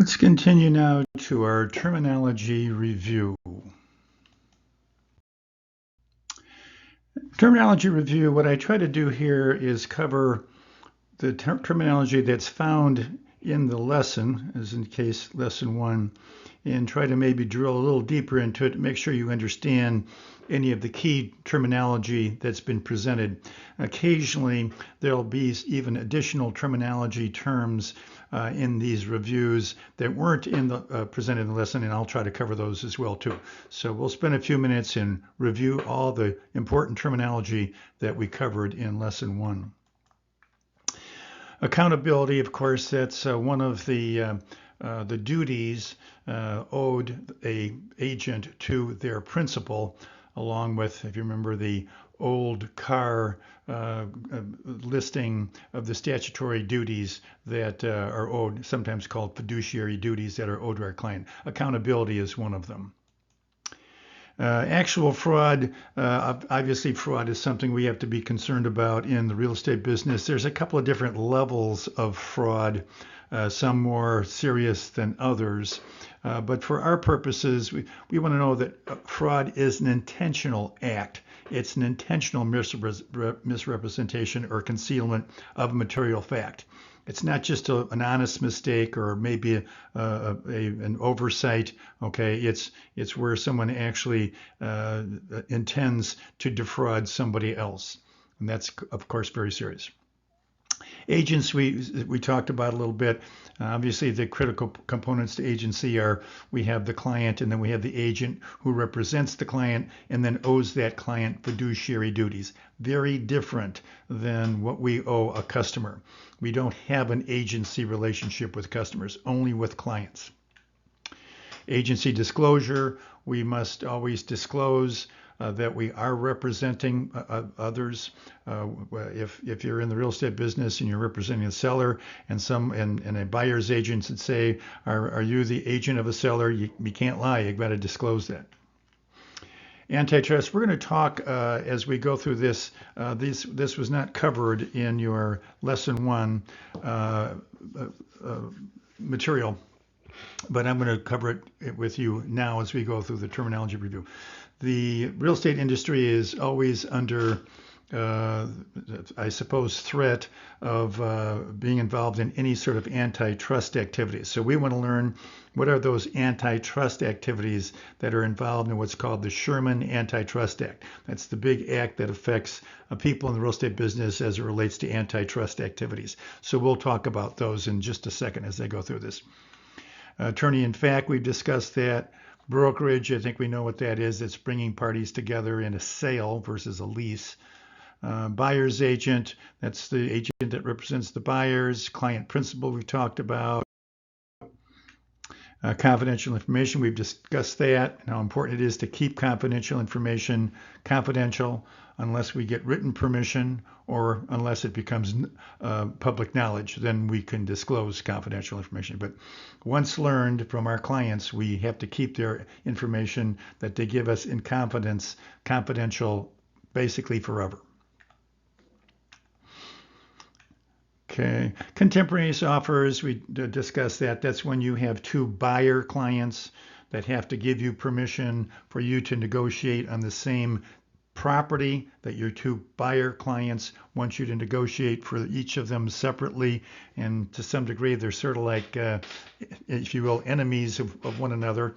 Let's continue now to our terminology review. Terminology review, what I try to do here is cover the terminology that's found in the lesson, as in case lesson 1, and try to maybe drill a little deeper into it to make sure you understand any of the key terminology that's been presented. Occasionally, there'll be even additional terminology terms in these reviews that weren't in the presented in the lesson, and I'll try to cover those as well too. So we'll spend a few minutes and review all the important terminology that we covered in lesson 1. Accountability, of course, that's one of the duties owed a agent to their principal, along with, if you remember, the old car listing of the statutory duties that are owed, sometimes called fiduciary duties that are owed to our client. Accountability is one of them. Actual fraud, obviously fraud is something we have to be concerned about in the real estate business. There's a couple of different levels of fraud, some more serious than others. But for our purposes, we want to know that fraud is an intentional act. It's an intentional misrepresentation or concealment of material fact. It's not just an honest mistake or maybe an oversight. Okay, it's where someone actually intends to defraud somebody else, and that's of course very serious. Agents, we talked about a little bit. Obviously, the critical components to agency are we have the client and then we have the agent who represents the client and then owes that client fiduciary duties. Very different than what we owe a customer. We don't have an agency relationship with customers, only with clients. Agency disclosure, we must always disclose that we are representing others. If you're in the real estate business and you're representing a seller and a buyer's agent would say, are you the agent of a seller? You can't lie. You've got to disclose that. Antitrust, we're going to talk as we go through this. This was not covered in your lesson 1 material, but I'm going to cover it with you now as we go through the terminology review. The real estate industry is always under, I suppose, threat of being involved in any sort of antitrust activities. So we want to learn what are those antitrust activities that are involved in what's called the Sherman Antitrust Act. That's the big act that affects people in the real estate business as it relates to antitrust activities. So we'll talk about those in just a second as I go through this. Attorney in fact, we've discussed that. Brokerage, I think we know what that is. It's bringing parties together in a sale versus a lease. Buyer's agent, that's the agent that represents the buyers. Client principal, we've talked about. Confidential information, we've discussed that, and how important it is to keep confidential information confidential unless we get written permission or unless it becomes public knowledge, then we can disclose confidential information. But once learned from our clients, we have to keep their information that they give us in confidence confidential basically forever. Okay, contemporaneous offers, we discussed that. That's when you have two buyer clients that have to give you permission for you to negotiate on the same property that your two buyer clients want you to negotiate for each of them separately. And to some degree, they're sort of like, if you will, enemies of one another.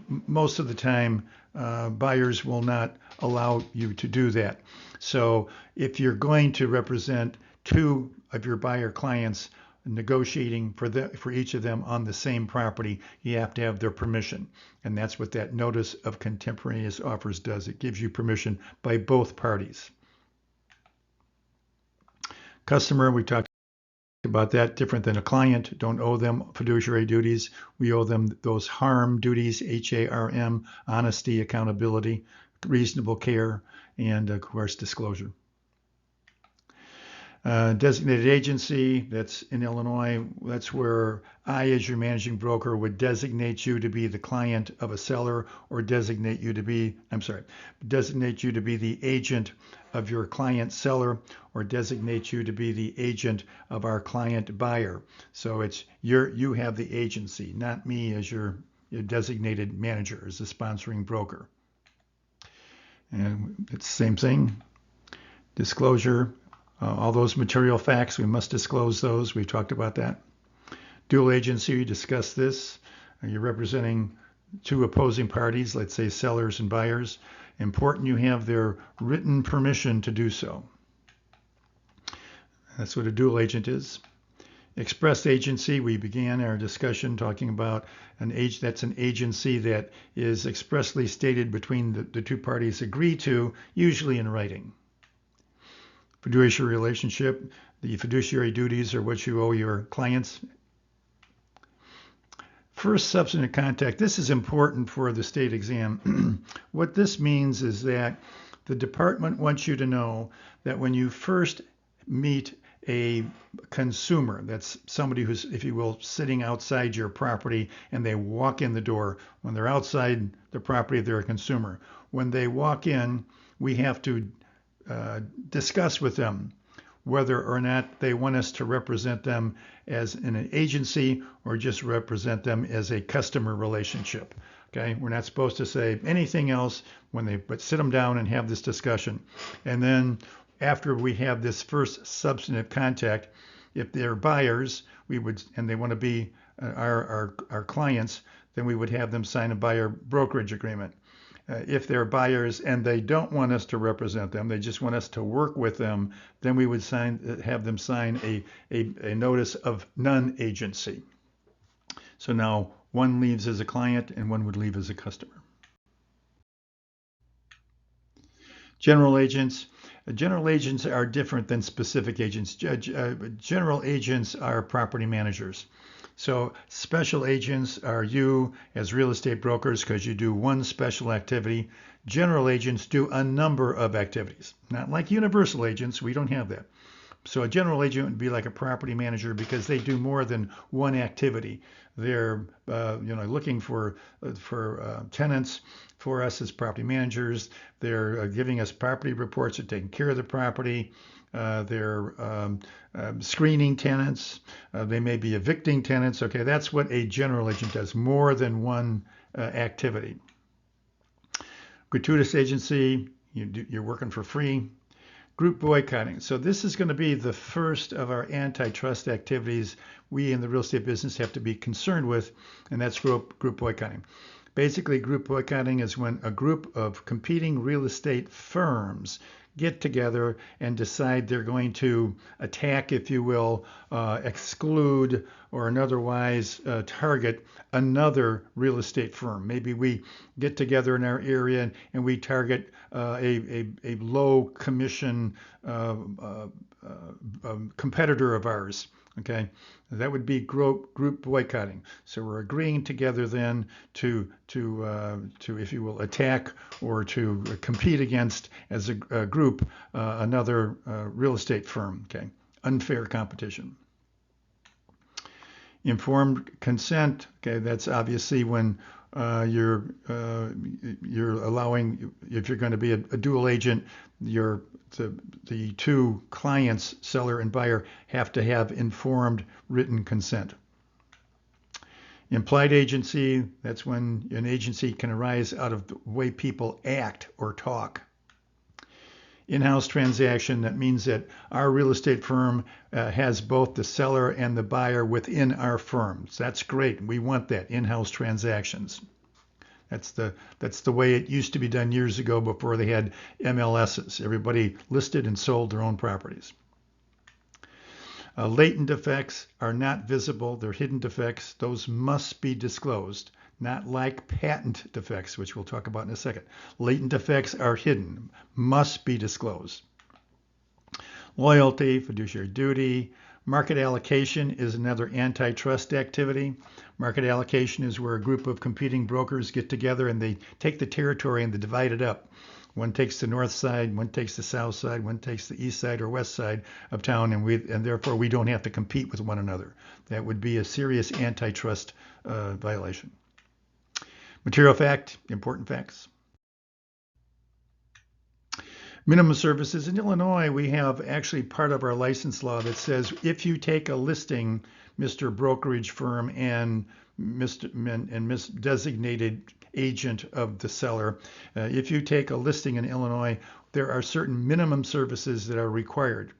Most of the time, buyers will not allow you to do that. So if you're going to represent two of your buyer clients negotiating for each of them on the same property, you have to have their permission. And that's what that notice of contemporaneous offers does. It gives you permission by both parties. Customer, we talked about that, different than a client. Don't owe them fiduciary duties. We owe them those HARM duties, HARM, honesty, accountability, reasonable care, and of course disclosure. Designated agency, that's in Illinois. That's where I, as your managing broker, would designate you to be the client of a seller or designate you to be the agent of your client seller or designate you to be the agent of our client buyer. So you have the agency, not me as your designated manager, as the sponsoring broker. And it's the same thing. Disclosure. All those material facts, we must disclose those. We've talked about that. Dual agency, we discussed this. You're representing two opposing parties, let's say sellers and buyers. Important you have their written permission to do so. That's what a dual agent is. Express agency, we began our discussion talking about that's an agency that is expressly stated between the two parties agree to, usually in writing. Fiduciary relationship, the fiduciary duties are what you owe your clients. First substantive contact, this is important for the state exam. What this means is that the department wants you to know that when you first meet a consumer, that's somebody who's, if you will, sitting outside your property and they walk in the door. When they're outside the property, they're a consumer. When they walk in, we have to discuss with them whether or not they want us to represent them as in an agency or just represent them as a customer relationship. Okay, we're not supposed to say anything else but sit them down and have this discussion. And then after we have this first substantive contact, if they're buyers, and they want to be our clients, then we would have them sign a buyer brokerage agreement. If they're buyers and they don't want us to represent them, they just want us to work with them, then we would have them sign a notice of non-agency. So now one leaves as a client and one would leave as a customer. General agents. General agents are different than specific agents. General agents are property managers. So special agents are you as real estate brokers because you do one special activity. General agents do a number of activities. Not like universal agents, we don't have that. So a general agent would be like a property manager because they do more than one activity. They're looking for tenants for us as property managers. They're giving us property reports. They're taking care of the property. They're screening tenants. They may be evicting tenants. Okay, that's what a general agent does, more than one activity. Gratuitous agency, you're working for free. Group boycotting. So this is going to be the first of our antitrust activities we in the real estate business have to be concerned with, and that's group boycotting. Basically, group boycotting is when a group of competing real estate firms get together and decide they're going to attack, if you will, exclude or otherwise target another real estate firm. Maybe we get together in our area and we target a low commission competitor of ours. Okay, that would be group boycotting. So we're agreeing together then to if you will attack or to compete against as a group another real estate firm. Okay, unfair competition. Informed consent. Okay, that's obviously when you're allowing, if you're going to be a dual agent, the two clients, seller and buyer, have to have informed written consent. Implied agency, that's when an agency can arise out of the way people act or talk. In-house transaction, that means that our real estate firm has both the seller and the buyer within our firm. So that's great. We want that, in-house transactions. That's the way it used to be done years ago before they had MLSs. Everybody listed and sold their own properties. Latent defects are not visible. They're hidden defects. Those must be disclosed, not like patent defects, which we'll talk about in a second. Latent defects are hidden, must be disclosed. Loyalty, fiduciary duty. Market allocation is another antitrust activity. Market allocation is where a group of competing brokers get together and they take the territory and they divide it up. One takes the north side, one takes the south side, one takes the east side or west side of town, and therefore we don't have to compete with one another. That would be a serious antitrust violation. Material fact, important facts. Minimum services. In Illinois, we have actually part of our license law that says if you take a listing, Mr. Brokerage Firm and Miss Designated Agent of the seller, if you take a listing in Illinois, there are certain minimum services that are required.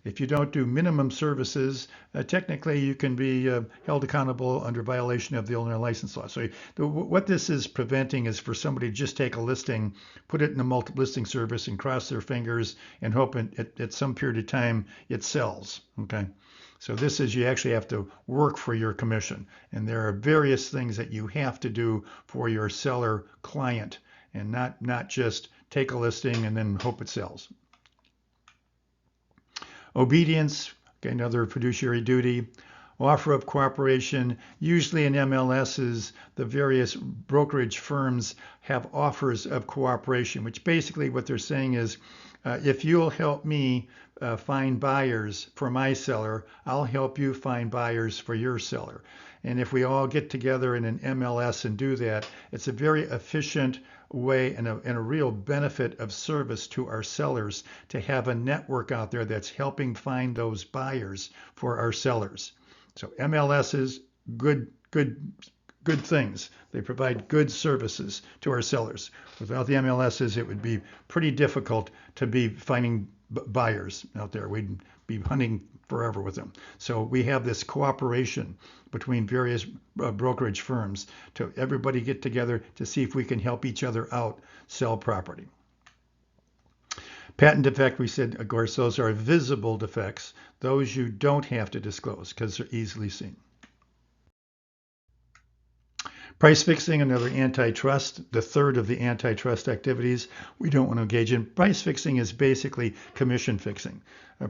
If you don't do minimum services, technically you can be held accountable under violation of the Illinois license law. So what this is preventing is for somebody to just take a listing, put it in a multiple listing service and cross their fingers and hope at some period of time it sells. Okay. So this is, you actually have to work for your commission. And there are various things that you have to do for your seller client, and not just take a listing and then hope it sells. Obedience, okay, another fiduciary duty. Offer of cooperation. Usually in MLSs, the various brokerage firms have offers of cooperation, which basically what they're saying is, if you'll help me find buyers for my seller, I'll help you find buyers for your seller. And if we all get together in an MLS and do that, it's a very efficient way and a real benefit of service to our sellers to have a network out there that's helping find those buyers for our sellers. So MLSs, good things. They provide good services to our sellers. Without the MLSs, it would be pretty difficult to be finding buyers out there. We'd be hunting forever with them. So we have this cooperation between various brokerage firms to everybody get together to see if we can help each other out sell property. Patent defect, we said, of course, those are visible defects. Those you don't have to disclose because they're easily seen. Price fixing, another antitrust, the third of the antitrust activities we don't want to engage in. Price fixing is basically commission fixing.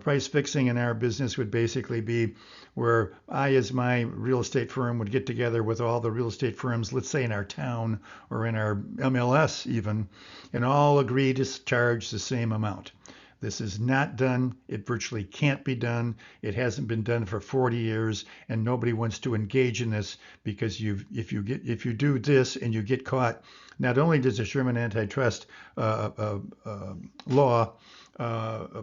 Price fixing in our business would basically be where I, as my real estate firm, would get together with all the real estate firms, let's say in our town or in our MLS even, and all agree to charge the same amount. This is not done. It virtually can't be done. It hasn't been done for 40 years, and nobody wants to engage in this because if you do this and you get caught, not only does the Sherman antitrust law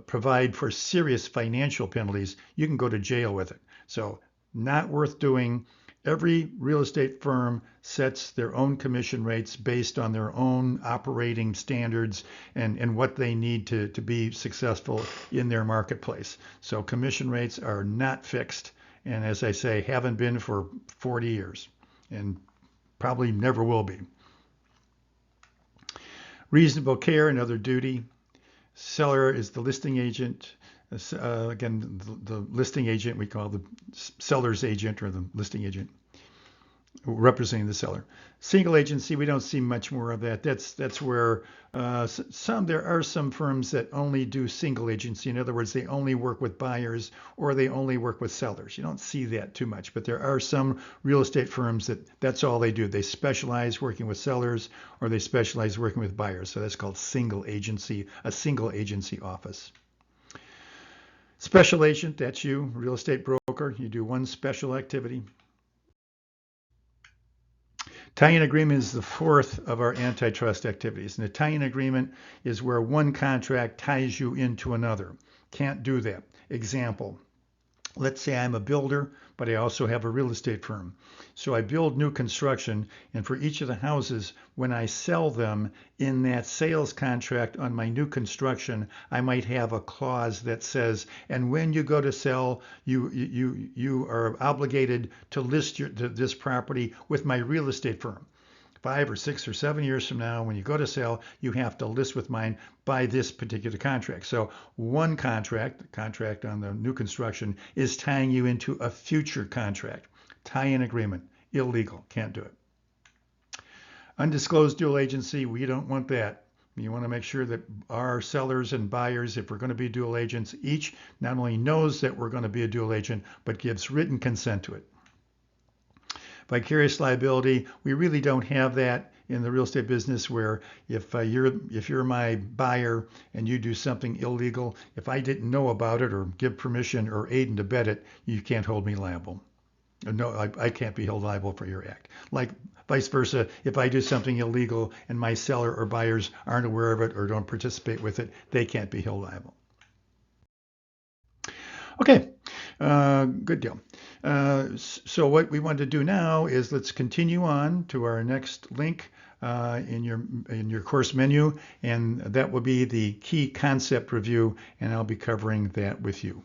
provide for serious financial penalties, you can go to jail with it. So not worth doing. Every real estate firm sets their own commission rates based on their own operating standards and what they need to be successful in their marketplace. So commission rates are not fixed, and as I say, haven't been for 40 years and probably never will be. Reasonable care, another duty. Seller is the listing agent. Again, the listing agent we call the seller's agent or the listing agent representing the seller. Single agency, we don't see much more of that. That's where there are some firms that only do single agency. In other words, they only work with buyers or they only work with sellers. You don't see that too much, but there are some real estate firms that's all they do. They specialize working with sellers or they specialize working with buyers. So that's called single agency, a single agency office. Special agent, that's you, real estate broker. You do one special activity. Tie-in agreement is the fourth of our antitrust activities. And a tie-in agreement is where one contract ties you into another. Can't do that. Example, let's say I'm a builder, but I also have a real estate firm. So I build new construction, and for each of the houses, when I sell them in that sales contract on my new construction, I might have a clause that says, and when you go to sell, you are obligated to list this property with my real estate firm. 5 or 6 or 7 years from now, when you go to sell, you have to list with mine by this particular contract. So one contract, the contract on the new construction, is tying you into a future contract. Tie-in agreement, illegal, can't do it. Undisclosed dual agency, we don't want that. You want to make sure that our sellers and buyers, if we're going to be dual agents, each not only knows that we're going to be a dual agent, but gives written consent to it. Vicarious liability, we really don't have that in the real estate business where if you're my buyer and you do something illegal, if I didn't know about it or give permission or aid and abet it, you can't hold me liable. No, I can't be held liable for your act. Like vice versa, if I do something illegal and my seller or buyers aren't aware of it or don't participate with it, they can't be held liable. Okay, good deal. So what we want to do now is let's continue on to our next link in your course menu, and that will be the key concept review, and I'll be covering that with you.